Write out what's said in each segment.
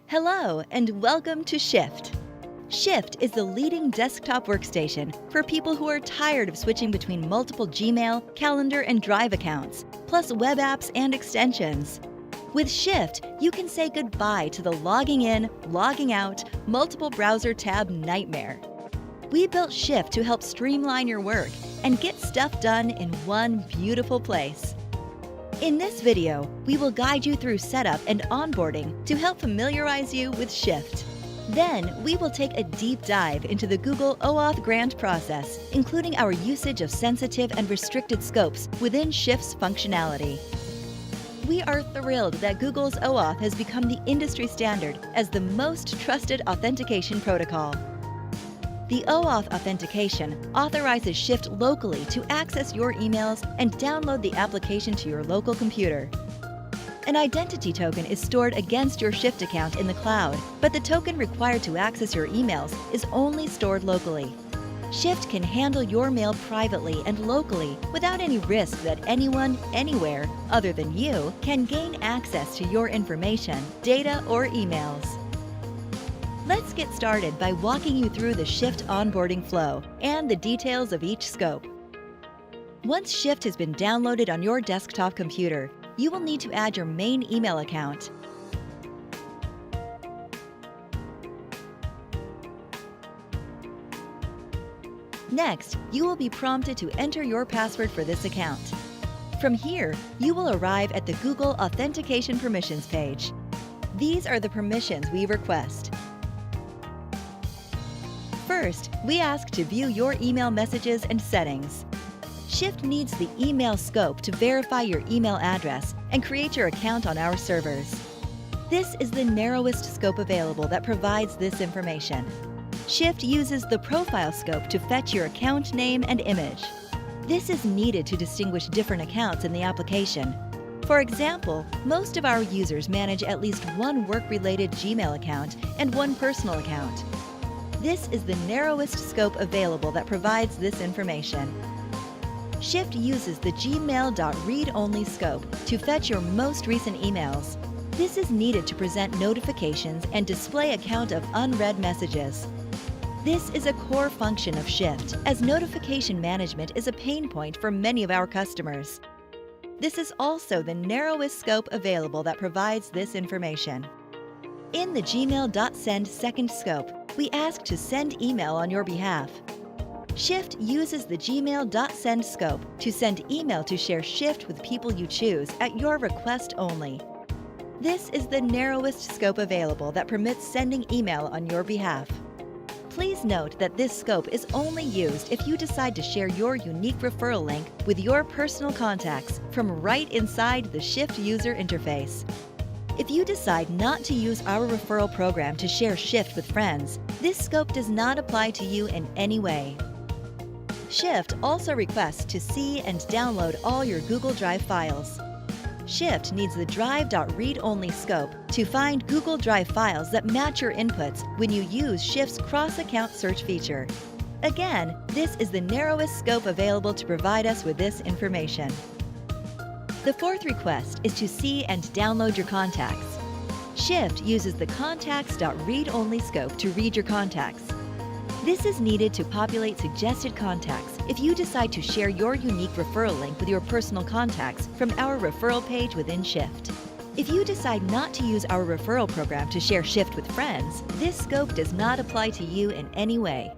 Hello and welcome to Shift. Shift is the leading desktop workstation for people who are tired of switching between multiple Gmail, calendar, and Drive accounts, plus web apps and extensions. With Shift, you can say goodbye to the logging in, logging out, multiple browser tab nightmare. We built Shift to help streamline your work and get stuff done in one beautiful place. In this video, we will guide you through setup and onboarding to help familiarize you with Shift. Then, we will take a deep dive into the Google oAuth grant process, including our usage of sensitive and restricted scopes within Shift's functionality. We are thrilled that Google's oAuth has become the industry standard as the most trusted authentication protocol. The oAuth authentication authorizes Shift locally to access your emails and download the application to your local computer. An identity token is stored against your Shift account in the cloud, but the token required to access your emails is only stored locally. Shift can handle your mail privately and locally without any risk that anyone, anywhere, other than you, can gain access to your information, data, or emails. Let's get started by walking you through the Shift onboarding flow and the details of each scope. Once Shift has been downloaded on your desktop computer, you will need to add your main email account. Next, you will be prompted to enter your password for this account. From here, you will arrive at the Google Authentication Permissions page. These are the permissions we request. First, we ask to view your email messages and settings. Shift needs the email scope to verify your email address and create your account on our servers. This is the narrowest scope available that provides this information. Shift uses the profile scope to fetch your account name and image. This is needed to distinguish different accounts in the application. For example, most of our users manage at least one work-related Gmail account and one personal account. This is the narrowest scope available that provides this information. Shift uses the gmail.read-only scope to fetch your most recent emails. This is needed to present notifications and display a count of unread messages. This is a core function of Shift, as notification management is a pain point for many of our customers. This is also the narrowest scope available that provides this information. In the gmail.send second scope, we ask to send email on your behalf. Shift uses the gmail.send scope to send email to share Shift with people you choose at your request only. This is the narrowest scope available that permits sending email on your behalf. Please note that this scope is only used if you decide to share your unique referral link with your personal contacts from right inside the Shift user interface. If you decide not to use our referral program to share Shift with friends, this scope does not apply to you in any way. Shift also requests to see and download all your Google Drive files. Shift needs the drive.read-only scope to find Google Drive files that match your inputs when you use Shift's cross-account search feature. Again, this is the narrowest scope available to provide us with this information. The fourth request is to see and download your contacts. Shift uses the contacts.read-only scope to read your contacts. This is needed to populate suggested contacts if you decide to share your unique referral link with your personal contacts from our referral page within Shift. If you decide not to use our referral program to share Shift with friends, this scope does not apply to you in any way.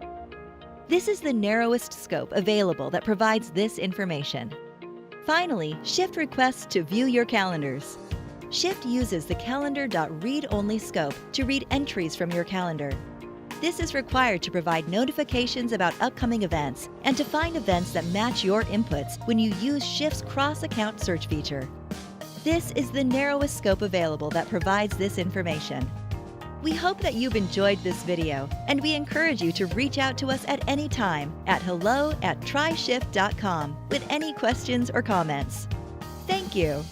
This is the narrowest scope available that provides this information. Finally, Shift requests to view your calendars. Shift uses the calendar.read-only scope to read entries from your calendar. This is required to provide notifications about upcoming events and to find events that match your inputs when you use Shift's cross-account search feature. This is the narrowest scope available that provides this information. We hope that you've enjoyed this video, and we encourage you to reach out to us at any time at hello@tryshift.com with any questions or comments. Thank you.